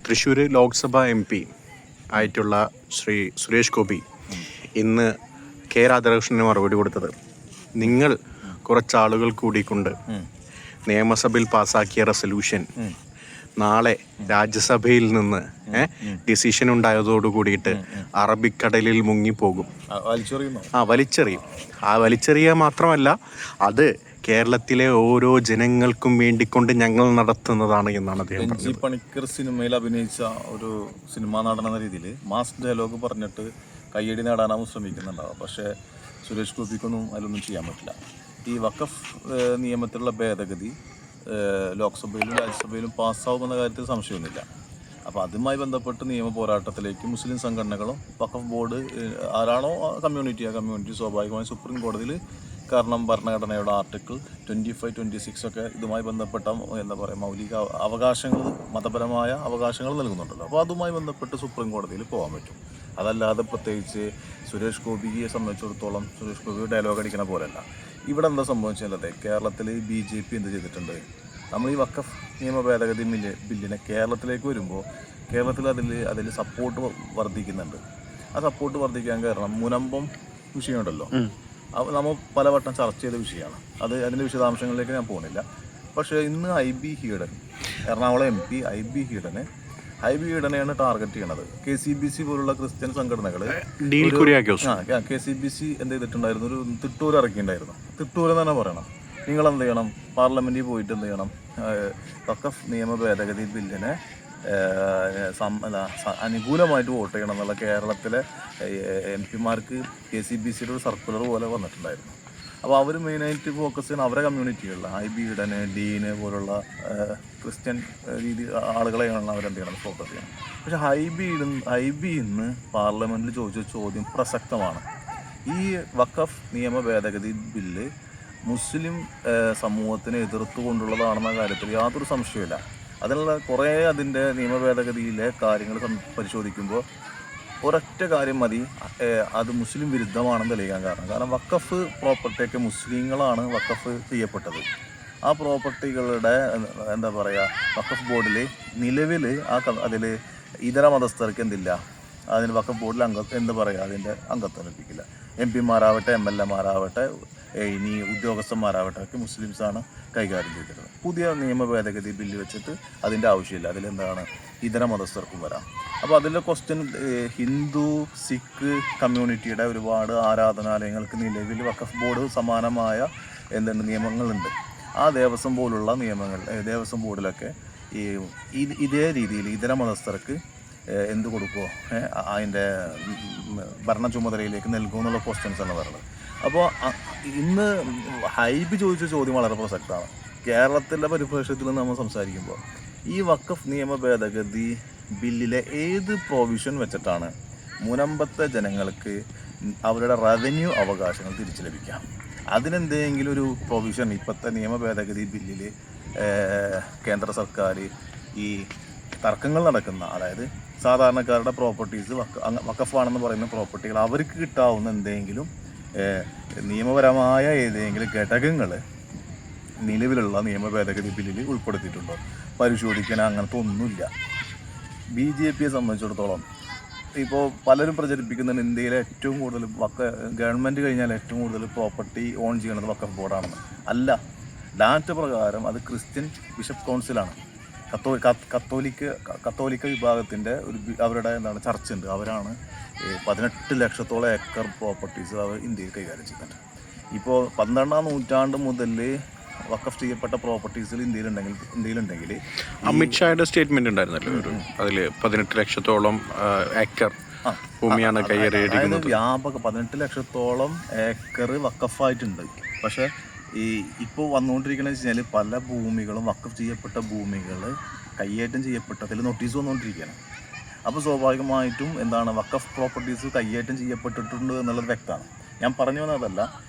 Thrissur Lok Sabha MP ആയിട്ടുള്ള ശ്രീ സുരേഷ് ഗോപി ഇന്ന് K രാധാകൃഷ്ണന് മറുപടി കൊടുത്തത്, നിങ്ങൾ കുറച്ചാളുകൾ കൂടിക്കൊണ്ട് നിയമസഭയിൽ പാസ്സാക്കിയ റെസൊല്യൂഷൻ നാളെ രാജ്യസഭയിൽ നിന്ന് ഡിസിഷൻ ഉണ്ടായതോടു കൂടിയിട്ട് അറബിക്കടലിൽ മുങ്ങിപ്പോകും. വലിച്ചെറിയും. വലിച്ചെറിയുക മാത്രമല്ല, അത് കേരളത്തിലെ ഓരോ ജനങ്ങൾക്കും വേണ്ടിക്കൊണ്ട് ഞങ്ങൾ നടത്തുന്നതാണ് എന്നാണ് അദ്ദേഹം പറഞ്ഞത്. പണിക്കർ സിനിമയിൽ അഭിനയിച്ച ഒരു സിനിമാ നടൻ എന്ന രീതിയിൽ മാസ് ഡയലോഗ് പറഞ്ഞിട്ട് കയ്യടി നേടാനാവും ശ്രമിക്കുന്നുണ്ടാവും. പക്ഷേ സുരേഷ് ഗോപിക്കൊന്നും അതിലൊന്നും ചെയ്യാൻ പറ്റില്ല. ഈ വഖഫ് നിയമത്തിലുള്ള ഭേദഗതി ലോക്സഭയിലും രാജ്യസഭയിലും പാസ്സാവുമെന്ന കാര്യത്തിൽ സംശയമൊന്നുമില്ല. അപ്പോൾ അതുമായി ബന്ധപ്പെട്ട് നിയമ പോരാട്ടത്തിലേക്ക് മുസ്ലിം സംഘടനകളും വഖഫ് ബോർഡ് ആരാണോ കമ്മ്യൂണിറ്റി സ്വാഭാവികമായും സുപ്രീം കോടതിയിൽ, കാരണം ഭരണഘടനയുടെ ആർട്ടിക്കിൾ 25, 26 ഒക്കെ ഇതുമായി ബന്ധപ്പെട്ട മൗലിക അവകാശങ്ങൾ, മതപരമായ അവകാശങ്ങൾ നൽകുന്നുണ്ടല്ലോ. അപ്പോൾ അതുമായി ബന്ധപ്പെട്ട് സുപ്രീം കോടതിയിൽ പോകാൻ പറ്റും. അതല്ലാതെ പ്രത്യേകിച്ച് സുരേഷ് ഗോപിയെ സംബന്ധിച്ചിടത്തോളം സുരേഷ് ഗോപി ഡയലോഗ് അടിക്കുന്ന പോലെയല്ല. ഇവിടെ എന്താ സംഭവിച്ചത്? കേരളത്തിൽ BJP എന്ത് ചെയ്തിട്ടുണ്ട്? നമ്മൾ ഈ വഖഫ് നിയമ ഭേദഗതി ബില്ലിനെ കേരളത്തിലേക്ക് വരുമ്പോൾ കേരളത്തിൽ അതിൽ സപ്പോർട്ട് വർദ്ധിക്കുന്നുണ്ട്. ആ സപ്പോർട്ട് വർദ്ധിക്കാൻ കാരണം മുനമ്പം വിഷയമുണ്ടല്ലോ, നമ്മൾ പലവട്ടം ചർച്ച ചെയ്ത വിഷയമാണ്. അതിൻ്റെ വിശദാംശങ്ങളിലേക്ക് ഞാൻ പോകുന്നില്ല. പക്ഷേ ഇന്ന് IB Eden, Ernakulam MP IB ഹീഡനെയാണ് ടാർഗറ്റ് ചെയ്യണത്. KCBC പോലുള്ള ക്രിസ്ത്യൻ സംഘടനകൾ KCBC എന്ത് ചെയ്തിട്ടുണ്ടായിരുന്നു? ഒരു തിട്ടൂർ ഇറക്കിയിട്ടുണ്ടായിരുന്നു. തിട്ടൂർ എന്ന് തന്നെ പറയണം. നിങ്ങൾ എന്ത് ചെയ്യണം? പാർലമെൻറ്റിൽ പോയിട്ട് എന്ത് ചെയ്യണം? വഖഫ് നിയമ ഭേദഗതി ബില്ലിനെ അനുകൂലമായിട്ട് വോട്ട് ചെയ്യണം എന്നുള്ള കേരളത്തിലെ MP-മാർക്ക് KCBCയുടെ ഒരു സർക്കുലർ പോലെ വന്നിട്ടുണ്ടായിരുന്നു. അപ്പോൾ അവർ മെയിനായിട്ട് ഫോക്കസ് ചെയ്യുന്ന അവരെ കമ്മ്യൂണിറ്റികളിൽ IB ഹീഡന്, ഡീന് പോലുള്ള ക്രിസ്ത്യൻ ആളുകളെയാണ് അവരെന്ത് ചെയ്യണം? ഫോക്കസ് ചെയ്യണം. പക്ഷേ IB ഇന്ന് പാർലമെൻറ്റിൽ ചോദിച്ച ചോദ്യം പ്രസക്തമാണ്. ഈ വഖഫ് നിയമ ഭേദഗതി ബില്ല് മുസ്ലിം സമൂഹത്തിനെ എതിർത്തുകൊണ്ടുള്ളതാണെന്ന കാര്യത്തിൽ യാതൊരു സംശയമില്ല. അതിൻ്റെ നിയമ ഭേദഗതിയിലെ കാര്യങ്ങൾ പരിശോധിക്കുമ്പോൾ ഒരൊറ്റ കാര്യം മതി, അത് മുസ്ലിം വിരുദ്ധമാണെന്ന് തെളിയിക്കാൻ കാരണം വഖഫ് പ്രോപ്പർട്ടിയൊക്കെ മുസ്ലിങ്ങളാണ് വഖഫ് ചെയ്യപ്പെട്ടത്. ആ പ്രോപ്പർട്ടികളുടെ വഖഫ് ബോർഡിൽ നിലവിൽ അതിൽ ഇതര മതസ്ഥർക്ക് എന്തില്ല, അതിന് വഖഫ് ബോർഡിൽ അതിൻ്റെ അംഗത്വം ലഭിക്കില്ല. MP-മാരാവട്ടെ MLA-മാരാവട്ടെ ഇനി ഉദ്യോഗസ്ഥന്മാരാവട്ടെ ഒക്കെ മുസ്ലിംസാണ് കൈകാര്യം ചെയ്തിരുന്നത്. പുതിയ നിയമ ഭേദഗതി ബില്ല് വെച്ചിട്ട് അതിൻ്റെ ആവശ്യമില്ല. അതിലെന്താണ്, ഇതര മതസ്ഥർക്കും വരാം. അപ്പോൾ അതിലെ ക്വസ്റ്റ്യൻ, ഹിന്ദു സിഖ് കമ്മ്യൂണിറ്റിയുടെ ഒരുപാട് ആരാധനാലയങ്ങൾക്ക് നിലവിൽ വഖഫ് ബോർഡ് സമാനമായ നിയമങ്ങളുണ്ട്. ആ ദേവസ്വം പോലുള്ള നിയമങ്ങൾ, ദേവസ്വം ബോർഡിലൊക്കെ ഇതേ രീതിയിൽ ഇതര മതസ്ഥർക്ക് എന്ത് കൊടുക്കുമോ അതിൻ്റെ ഭരണ ചുമതലയിലേക്ക് നൽകുമെന്നുള്ള ക്വസ്റ്റ്യൻസാണ് പറയുന്നത്. അപ്പോൾ ഇന്ന് IB ചോദിച്ച ചോദ്യം വളരെ പ്രസക്തമാണ്. കേരളത്തിലെ പരിപ്രേക്ഷ്യത്തിൽ നമ്മൾ സംസാരിക്കുമ്പോൾ ഈ വഖഫ് നിയമ ഭേദഗതി ബില്ലിലെ ഏത് പ്രൊവിഷൻ വെച്ചിട്ടാണ് മുനമ്പത്തെ ജനങ്ങൾക്ക് അവരുടെ റവന്യൂ അവകാശങ്ങൾ തിരിച്ചു ലഭിക്കാം? അതിനെന്തെങ്കിലും ഒരു പ്രൊവിഷൻ ഇപ്പോഴത്തെ നിയമ ഭേദഗതി ബില്ലിൽ കേന്ദ്ര സർക്കാർ ഈ തർക്കങ്ങൾ നടക്കുന്ന, അതായത് സാധാരണക്കാരുടെ പ്രോപ്പർട്ടീസ് വഖഫാണെന്ന് പറയുന്ന പ്രോപ്പർട്ടികൾ അവർക്ക് കിട്ടാവുന്ന എന്തെങ്കിലും നിയമപരമായ ഏതെങ്കിലും ഘടകങ്ങൾ നിലവിലുള്ള നിയമ ഭേദഗതി ബില്ലിൽ ഉൾപ്പെടുത്തിയിട്ടുണ്ടോ? പരിശോധിക്കാൻ അങ്ങനത്തെ ഒന്നുമില്ല. BJPയെ സംബന്ധിച്ചിടത്തോളം ഇപ്പോൾ പലരും പ്രചരിപ്പിക്കുന്നുണ്ട് ഇന്ത്യയിലെ ഏറ്റവും കൂടുതൽ ഗവൺമെൻറ് കഴിഞ്ഞാൽ ഏറ്റവും കൂടുതൽ പ്രോപ്പർട്ടി ഓൺ ചെയ്യുന്നത് വഖഫ് ബോർഡാണെന്ന്. അല്ല, ഡാറ്റ പ്രകാരം അത് ക്രിസ്ത്യൻ ബിഷപ്പ് കൗൺസിലാണ്. കത്തോലിക്ക വിഭാഗത്തിൻ്റെ അവരുടെ ചർച്ചുണ്ട്. അവരാണ് 18 ലക്ഷത്തോളം ഏക്കർ പ്രോപ്പർട്ടീസ് അവർ ഇന്ത്യയിൽ കൈകാര്യം ചെയ്യുന്നുണ്ട്. ഇപ്പോൾ 12ാം നൂറ്റാണ്ട് മുതൽ വഖഫ് ചെയ്യപ്പെട്ട പ്രോപ്പർട്ടീസിൽ ഇന്ത്യയിലുണ്ടെങ്കിൽ അമിത്ഷായുടെ സ്റ്റേറ്റ്മെന്റ് ഉണ്ടായിരുന്നല്ലോ, അതിൽ 18 ലക്ഷത്തോളം ഏക്കർ ഭൂമിയാണ് കൈയേറിയിരിക്കുന്നത്. വ്യാപക 18 ലക്ഷത്തോളം ഏക്കർ വഖഫായിട്ടുണ്ട്. പക്ഷേ ഇപ്പോൾ വന്നുകൊണ്ടിരിക്കുന്നത് വെച്ച് കഴിഞ്ഞാൽ പല ഭൂമികളും വഖഫ് ചെയ്യപ്പെട്ട ഭൂമികൾ കൈയേറ്റം ചെയ്യപ്പെട്ടതിൽ നോട്ടീസ് വന്നുകൊണ്ടിരിക്കുകയാണ്. അപ്പോൾ സ്വാഭാവികമായിട്ടും വഖഫ് പ്രോപ്പർട്ടീസ് കൈയേറ്റം ചെയ്യപ്പെട്ടിട്ടുണ്ട് എന്നുള്ളത് വ്യക്തമാണ്. ഞാൻ പറഞ്ഞു വന്നതല്ല,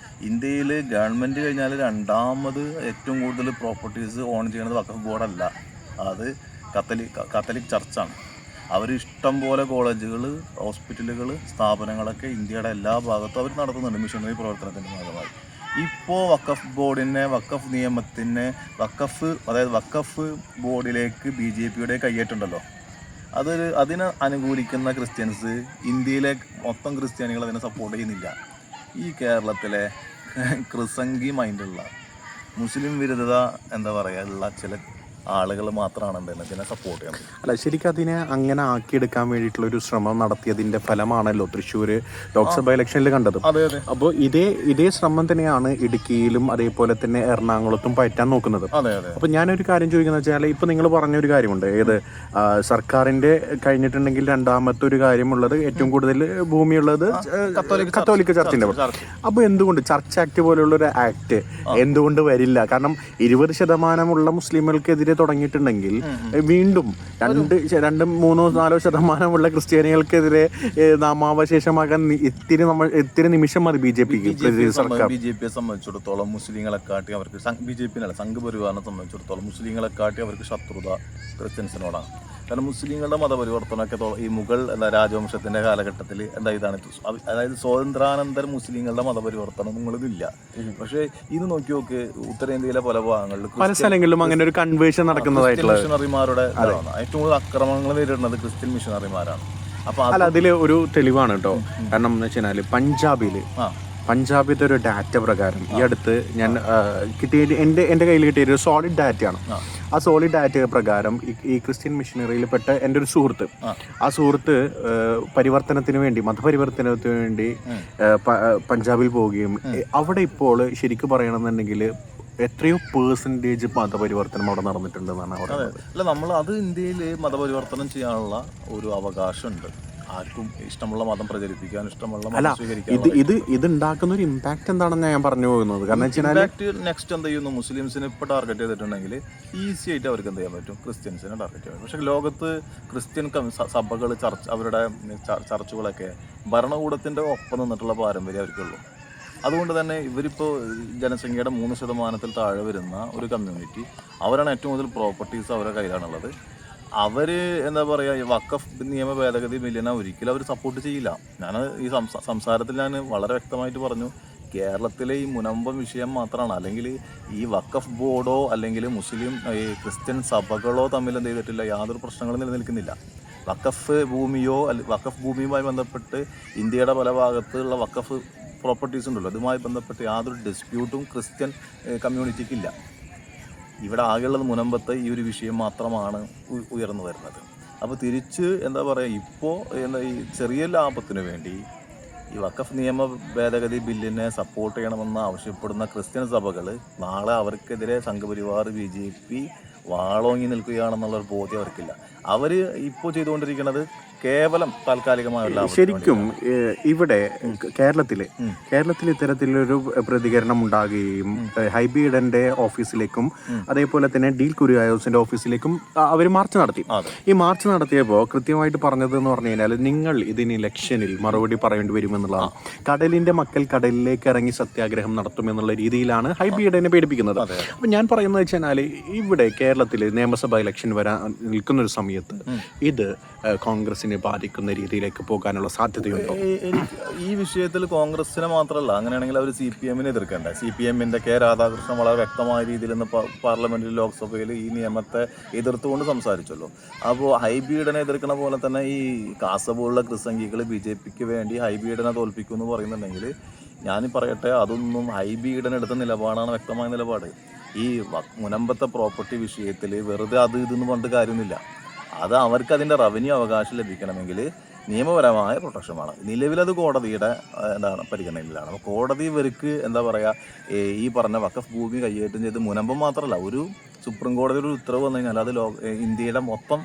ഇന്ത്യയിൽ ഗവൺമെൻറ് കഴിഞ്ഞാൽ രണ്ടാമത് ഏറ്റവും കൂടുതൽ പ്രോപ്പർട്ടീസ് ഓൺ ചെയ്യുന്നത് വഖഫ് ബോർഡല്ല, അത് കത്തലിക് ചർച്ചാണ്. അവർ ഇഷ്ടം പോലെ കോളേജുകൾ, ഹോസ്പിറ്റലുകൾ, സ്ഥാപനങ്ങളൊക്കെ ഇന്ത്യയുടെ എല്ലാ ഭാഗത്തും അവർ നടത്തുന്നുണ്ട് മിഷണറി പ്രവർത്തനത്തിൻ്റെ ഭാഗമായി. ഇപ്പോൾ വഖഫ് ബോർഡിനെ, വഖഫ് നിയമത്തിനെ, വഖഫ് ബോർഡിലേക്ക് BJPയുടെ കയ്യേറ്റുണ്ടല്ലോ. അതിനെ അനുകൂലിക്കുന്ന ക്രിസ്ത്യൻസ് ഇന്ത്യയിലെ മൊത്തം ക്രിസ്ത്യാനികൾ അതിനെ സപ്പോർട്ട് ചെയ്യുന്നില്ല. ഈ കേരളത്തിലെ ക്രിസംഗി മൈൻഡുള്ള മുസ്ലിം വിരുദ്ധത എന്താ പറയുക ഉള്ള ചില ആളുകൾ മാത്രമാണ് ഇതിനെ സപ്പോർട്ട് ചെയ്യുന്നത്. അല്ല, ശരിക്കും അതിനെ അങ്ങനെ ആക്കിയെടുക്കാൻ വേണ്ടിയിട്ടുള്ള ഒരു ശ്രമം നടത്തിയതിന്റെ ഫലമാണല്ലോ തൃശ്ശൂർ ലോക്സഭ ഇലക്ഷനിൽ കണ്ടത്. അപ്പോൾ ഇതേ ശ്രമം തന്നെയാണ് ഇടുക്കിയിലും അതേപോലെ തന്നെ എറണാകുളത്തും പറ്റാൻ നോക്കുന്നത്. അപ്പോൾ ഞാനൊരു കാര്യം ചോദിക്കുന്നത് വെച്ചാൽ, ഇപ്പൊ നിങ്ങൾ പറഞ്ഞൊരു കാര്യമുണ്ട്, ഏത് സർക്കാരിന്റെ കഴിഞ്ഞിട്ടുണ്ടെങ്കിൽ രണ്ടാമത്തെ ഒരു കാര്യമുള്ളത് ഏറ്റവും കൂടുതൽ ഭൂമിയുള്ളത് കത്തോലിക്ക ചർച്ചിന്റെ. അപ്പോൾ എന്തുകൊണ്ട് ചർച്ച് ആക്ട് പോലെയുള്ള ഒരു ആക്ട് എന്തുകൊണ്ട് വരില്ല? കാരണം 20% മുസ്ലിമുകൾക്കെതിരെ തുടങ്ങിയിട്ടുണ്ടെങ്കിൽ വീണ്ടും 2, 3, 4% ക്രിസ്ത്യാനികൾക്കെതിരെ നാമാവശേഷമാകാൻ ഇത്തിരി നിമിഷം മതി ബി ജെ പിയെ സംബന്ധിച്ചിടത്തോളം. മുസ്ലിങ്ങളെക്കാട്ടി അവർക്ക് സംഘപരിവാറിനെ സംബന്ധിച്ചിടത്തോളം മുസ്ലിങ്ങളെക്കാട്ടി അവർക്ക് ശത്രുത ക്രിസ്ത്യൻസിനോടാണ്. കാരണം മുസ്ലിങ്ങളുടെ മതപരിവർത്തനമൊക്കെ ഈ മുഗൾ രാജവംശത്തിന്റെ കാലഘട്ടത്തിൽ ഇതാണ്. അതായത് സ്വാതന്ത്ര്യാനന്തര മുസ്ലിങ്ങളുടെ മതപരിവർത്തനം നിങ്ങളിതില്ല. പക്ഷേ ഇത് നോക്കി ഉത്തരേന്ത്യയിലെ പല ഭാഗങ്ങളിലും പല സ്ഥലങ്ങളിലും അങ്ങനെ ഒരു കൺവേർഷൻ നടക്കുന്നതായിട്ടുള്ള മിഷണറിമാരുടെ ഏറ്റവും കൂടുതൽ ആക്രമണങ്ങൾ നേരിടുന്നത് ക്രിസ്ത്യൻ മിഷണറിമാരാണ്. അപ്പൊ അതില് ഒരു തെളിവാണ് കേട്ടോ. കാരണം എന്ന് വെച്ചാൽ പഞ്ചാബിലത്തെ ഒരു ഡാറ്റ പ്രകാരം ഈ അടുത്ത് ഞാൻ കിട്ടിയ എൻ്റെ കയ്യിൽ കിട്ടിയ ഒരു സോളിഡ് ഡാറ്റയാണ്. ആ സോളിഡ് ഡാറ്റ പ്രകാരം ഈ ക്രിസ്ത്യൻ മിഷനറിയിൽപ്പെട്ട എൻ്റെ ഒരു സുഹൃത്ത്, ആ സുഹൃത്ത് മതപരിവർത്തനത്തിന് വേണ്ടി പഞ്ചാബിൽ പോവുകയും അവിടെ ഇപ്പോൾ ശരിക്കും പറയണമെന്നുണ്ടെങ്കിൽ എത്രയോ % മതപരിവർത്തനം അവിടെ നടന്നിട്ടുണ്ടെന്നാണ് പറയുന്നത്. അല്ല, നമ്മൾ അത് ഇന്ത്യയിൽ മതപരിവർത്തനം ചെയ്യാനുള്ള ഒരു അവകാശമുണ്ട്. ആർക്കും ഇഷ്ടമുള്ള മതം പ്രചരിപ്പിക്കാൻ, ഇഷ്ടമുള്ള മതം സ്വീകരിക്കാൻ. ഇത് ഉണ്ടാക്കുന്ന ഒരു ഇമ്പാക്ട് എന്താണെന്ന് ഞാൻ പറഞ്ഞു പോകുന്നത്. കാരണം നെക്സ്റ്റ് എന്ത് ചെയ്യുന്നു, മുസ്ലിംസിനെ ഇപ്പോൾ ടാർഗറ്റ് ചെയ്തിട്ടുണ്ടെങ്കിൽ ഈസി ആയിട്ട് അവർക്ക് എന്ത് ചെയ്യാൻ പറ്റും, ക്രിസ്ത്യൻസിനെ ടാർഗറ്റ് ചെയ്യാൻ പറ്റും. പക്ഷേ ലോകത്ത് ക്രിസ്ത്യൻ സഭകൾ, അവരുടെ ചർച്ചുകളൊക്കെ ഭരണകൂടത്തിൻ്റെ ഒപ്പം നിന്നിട്ടുള്ള പാരമ്പര്യം അവർക്കുള്ളൂ. അതുകൊണ്ട് തന്നെ ഇവരിപ്പോൾ ജനസംഖ്യയുടെ 3% താഴെ വരുന്ന ഒരു കമ്മ്യൂണിറ്റി, അവരാണ് ഏറ്റവും കൂടുതൽ പ്രോപ്പർട്ടീസ് അവരുടെ കയ്യിലാണുള്ളത്. അവർ എന്താ പറയുക, വഖഫ് നിയമ ഭേദഗതി ബില്ലിനെ ഒരിക്കലും അവർ സപ്പോർട്ട് ചെയ്യില്ല. ഞാൻ ഈ സംസാരത്തിൽ ഞാൻ വളരെ വ്യക്തമായിട്ട് പറഞ്ഞു, കേരളത്തിലെ ഈ മുനമ്പം വിഷയം മാത്രമാണ്. അല്ലെങ്കിൽ ഈ വഖഫ് ബോർഡോ അല്ലെങ്കിൽ മുസ്ലിം ഈ ക്രിസ്ത്യൻ സഭകളോ തമ്മിൽ എന്ത് ചെയ്തിട്ടില്ല, യാതൊരു പ്രശ്നങ്ങളും നിലനിൽക്കുന്നില്ല. വഖഫ് ഭൂമിയുമായി ബന്ധപ്പെട്ട് ഇന്ത്യയുടെ പല ഭാഗത്തുള്ള വഖഫ് പ്രോപ്പർട്ടീസ് ഉണ്ടല്ലോ, അതുമായി ബന്ധപ്പെട്ട് യാതൊരു ഡിസ്പ്യൂട്ടും ക്രിസ്ത്യൻ കമ്മ്യൂണിറ്റിക്കില്ല. ഇവിടെ ആകെയുള്ളത് മുനമ്പത്തെ ഈ ഒരു വിഷയം മാത്രമാണ് ഉയർന്നു വരുന്നത്. അപ്പോൾ തിരിച്ച് എന്താ പറയുക, ഇപ്പോൾ ഈ ചെറിയ ലാഭത്തിന് വേണ്ടി ഈ വഖഫ് നിയമ ഭേദഗതി ബില്ലിനെ സപ്പോർട്ട് ചെയ്യണമെന്ന് ആവശ്യപ്പെടുന്ന ക്രിസ്ത്യൻ സഭകൾ നാളെ അവർക്കെതിരെ സംഘപരിവാർ BJP വാളോങ്ങി നിൽക്കുകയാണെന്നുള്ളൊരു ബോധ്യം അവർക്കില്ല. അവർ ഇപ്പോൾ ചെയ്തുകൊണ്ടിരിക്കുന്നത് കേവലം താൽക്കാലികമായുള്ള. ശരിക്കും ഇവിടെ കേരളത്തിൽ ഇത്തരത്തിലൊരു പ്രതികരണം ഉണ്ടാകുകയും ഹൈബി ഈഡന്റെ ഓഫീസിലേക്കും അതേപോലെ തന്നെ ഡീൽ കുര്യായോസിന്റെ ഓഫീസിലേക്കും അവർ മാർച്ച് നടത്തി. ഈ മാർച്ച് നടത്തിയപ്പോൾ കൃത്യമായിട്ട് പറഞ്ഞത് എന്ന് പറഞ്ഞു കഴിഞ്ഞാൽ, നിങ്ങൾ ഇതിന് ഇലക്ഷനിൽ മറുപടി പറയേണ്ടി വരുമെന്നുള്ളതാണ്. കടലിന്റെ മക്കൾ കടലിലേക്ക് ഇറങ്ങി സത്യാഗ്രഹം നടത്തുമെന്നുള്ള രീതിയിലാണ് ഹൈബി ഈഡനെ പേടിപ്പിക്കുന്നത്. അപ്പം ഞാൻ പറയുന്നത് വെച്ചാൽ, ഇവിടെ കേരളത്തിൽ നിയമസഭാ ഇലക്ഷൻ വരാൻ നിൽക്കുന്നൊരു സമയത്ത് ഇത് കോൺഗ്രസിനെ ബാധിക്കുന്ന രീതിയിലേക്ക് പോകാനുള്ള സാധ്യതയുണ്ടോ? ഈ വിഷയത്തിൽ കോൺഗ്രസിനെ മാത്രമല്ല, അങ്ങനെയാണെങ്കിൽ അവർ CPM-നെ എതിർക്കണ്ടേ? CPM-ന്റെ K. രാധാകൃഷ്ണൻ വളരെ വ്യക്തമായ രീതിയിൽ ഇന്ന് പാർലമെന്റിൽ ലോക്സഭയിൽ ഈ നിയമത്തെ എതിർത്തുകൊണ്ട് സംസാരിച്ചല്ലോ. അപ്പോൾ ഹൈബി ഈഡനെ എതിർക്കുന്ന പോലെ തന്നെ ഈ കാസർഗോഡുള്ള ക്രിസംഗികൾ BJPക്ക് വേണ്ടി ഹൈബി ഈഡനെ തോൽപ്പിക്കും എന്ന് പറയുന്നുണ്ടെങ്കിൽ, ഞാൻ പറയട്ടെ, അതൊന്നും ഹൈബി ഈഡൻ എടുത്ത നിലപാടാണ്, വ്യക്തമായ നിലപാട്. ഈ മുനമ്പത്തെ പ്രോപ്പർട്ടി വിഷയത്തിൽ വെറുതെ ഇതെന്ന് പറഞ്ഞിട്ട് കാര്യമൊന്നുമില്ല. അത് അവർക്ക് അതിൻ്റെ റവന്യൂ അവകാശം ലഭിക്കണമെങ്കിൽ നിയമപരമായ പ്രൊട്ടക്ഷൻ വേണം. നിലവിലത് കോടതിയുടെ പരിഗണനയിലാണ്. അപ്പോൾ കോടതി ഇവർക്ക് എന്താ പറയുക, ഈ പറഞ്ഞ വഖഫ് ഭൂമി കൈയേറ്റം ചെയ്ത് മുനമ്പം മാത്രമല്ല, ഒരു സുപ്രീം കോടതി ഒരു ഉത്തരവ് വന്നു കഴിഞ്ഞാൽ അത് ഇന്ത്യയുടെ മൊത്തം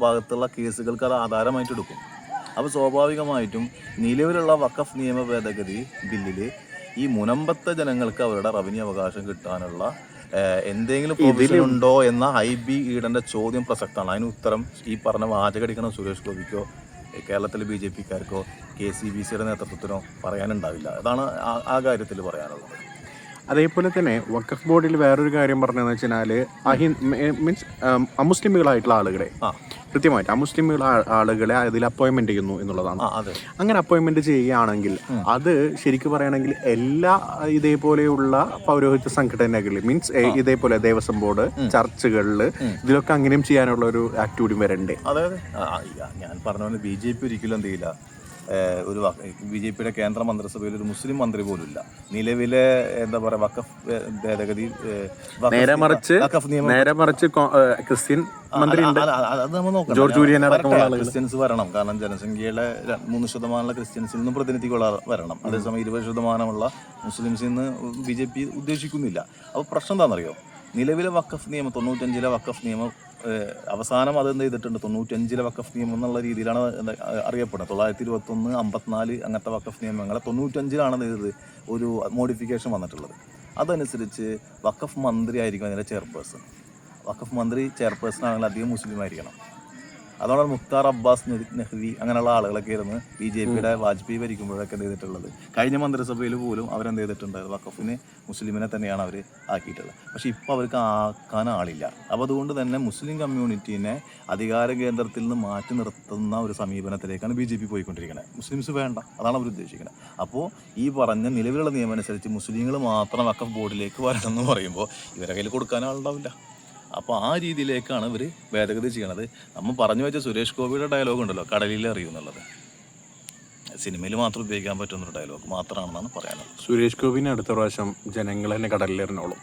ഭാഗത്തുള്ള കേസുകൾക്ക് അത് ആധാരമായിട്ട് എടുക്കും. അപ്പോൾ സ്വാഭാവികമായിട്ടും നിലവിലുള്ള വഖഫ് നിയമ ഭേദഗതി ബില്ലിൽ ഈ മുനമ്പത്തെ ജനങ്ങൾക്ക് അവരുടെ റവന്യൂ അവകാശം കിട്ടാനുള്ള എന്തെങ്കിലും പ്രൊവിഷൻ ഉണ്ടോ എന്ന ഹൈബി ഈഡന്റെ ചോദ്യം പ്രസക്തമാണ്. അതിന് ഉത്തരം ഈ പറഞ്ഞ വാചകടിക്കുന്ന സുരേഷ് ഗോപിക്കോ കേരളത്തിലെ BJPക്കാർക്കോ KCBCയുടെ നേതൃത്വത്തിനോ പറയാനുണ്ടാവില്ല. അതാണ് ആ കാര്യത്തിൽ പറയാനുള്ളത്. അതേപോലെ തന്നെ വഖഫ് ബോർഡിൽ വേറൊരു കാര്യം പറഞ്ഞതെന്ന് വെച്ചാൽ മീൻസ് അമുസ്ലിമുകളായിട്ടുള്ള ആളുകളെ കൃത്യമായിട്ട് അമുസ്ലിമുകൾ ആളുകളെ അതിൽ അപ്പോയിൻമെന്റ് ചെയ്യുന്നു എന്നുള്ളതാണ്. അങ്ങനെ അപ്പോയിൻമെന്റ് ചെയ്യുകയാണെങ്കിൽ അത് ശരിക്കും പറയുകയാണെങ്കിൽ എല്ലാ ഇതേപോലെയുള്ള പൗരോഹിത്യ സംഘടനകളിൽ മീൻസ് ഇതേപോലെ ദേവസ്വം ബോർഡ്, ചർച്ചുകളിൽ ഇതിലൊക്കെ അങ്ങനെയും ചെയ്യാനുള്ള ഒരു ആക്ടിവിറ്റി വരണ്ടേ? അതായത് ഞാൻ പറഞ്ഞ പോലെ BJP ഒരിക്കലും എന്ത് ചെയ്യില്ല, ഒരു BJPയുടെ കേന്ദ്ര മന്ത്രിസഭയിൽ ഒരു മുസ്ലിം മന്ത്രി പോലും ഇല്ല. നിലവിലെ എന്താ പറയുക വഖഫ് ഭേദഗതി നേരെ മറിച്ച് ക്രിസ്ത്യൻ മന്ത്രി അത് നമ്മൾ നോക്കണം. ക്രിസ്ത്യൻസ് വരണം, കാരണം ജനസംഖ്യയുടെ 3% ക്രിസ്ത്യൻസിൽ നിന്നും പ്രതിനിധികൾ വരണം. അതേസമയം 20% മുസ്ലിംസിൽ നിന്ന് BJP ഉദ്ദേശിക്കുന്നില്ല. അപ്പോൾ പ്രശ്നം എന്താണെന്നറിയോ, നിലവിലെ വഖഫ് നിയമം 95-ലെ വഖഫ് നിയമം അവസാനം അതെന്ത് ചെയ്തിട്ടുണ്ട്, 95-ലെ വഖഫ് നിയമം എന്നുള്ള രീതിയിലാണ് അറിയപ്പെടുന്നത്. 921, 54 അങ്ങനത്തെ വഖഫ് നിയമങ്ങളെ 95-ലാണ് ചെയ്തത് ഒരു മോഡിഫിക്കേഷൻ വന്നിട്ടുള്ളത്. അതനുസരിച്ച് വഖഫ് മന്ത്രി ആയിരിക്കും അതിൻ്റെ ചെയർപേഴ്സൺ. വഖഫ് മന്ത്രി ചെയർപേഴ്സൺ ആണെങ്കിൽ അധികം മുസ്ലിം ആയിരിക്കണം. അതുകൊണ്ടാണ് മുഖ്താർ അബ്ബാസ് നഖ്വി അങ്ങനെയുള്ള ആളുകളൊക്കെ ആയിരുന്നു BJPയുടെ വാജ്പേയി ഭരിക്കുമ്പോഴൊക്കെ എന്ത് ചെയ്തിട്ടുള്ളത്. കഴിഞ്ഞ മന്ത്രിസഭയിൽ പോലും അവരെന്ത് ചെയ്തിട്ടുണ്ട്, വഖഫിന് മുസ്ലിമിനെ തന്നെയാണ് അവർ ആക്കിയിട്ടുള്ളത്. പക്ഷേ ഇപ്പോൾ അവർക്ക് ആക്കാൻ ആളില്ല. അപ്പോൾ അതുകൊണ്ട് തന്നെ മുസ്ലിം കമ്മ്യൂണിറ്റീനെ അധികാര കേന്ദ്രത്തിൽ നിന്ന് മാറ്റി നിർത്തുന്ന ഒരു സമീപനത്തിലേക്കാണ് BJP പോയിക്കൊണ്ടിരിക്കുന്നത്. മുസ്ലിംസ് വേണ്ട, അതാണ് അവർ ഉദ്ദേശിക്കുന്നത്. അപ്പോൾ ഈ പറഞ്ഞ നിലവിലുള്ള നിയമം അനുസരിച്ച് മുസ്ലിങ്ങൾ മാത്രം വഖഫ് ബോർഡിലേക്ക് വരണം എന്ന് പറയുമ്പോൾ ഇവരെ കയ്യിൽ കൊടുക്കാൻ ആളുണ്ടാവില്ല. അപ്പോൾ ആ രീതിയിലേക്കാണ് ഇവർ ഭേദഗതി ചെയ്യണത്. നമ്മൾ പറഞ്ഞു വെച്ച സുരേഷ് ഗോപിയുടെ ഡയലോഗ് ഉണ്ടല്ലോ, കടലിൽ അറിയും എന്നുള്ളത്, സിനിമയിൽ മാത്രം ഉപയോഗിക്കാൻ പറ്റുന്നൊരു ഡയലോഗ് മാത്രമാണെന്നാണ് പറയാനുള്ളത്. സുരേഷ് ഗോപിനെ അടുത്ത പ്രാവശ്യം ജനങ്ങൾ തന്നെ കടലിലെറിഞ്ഞോളും.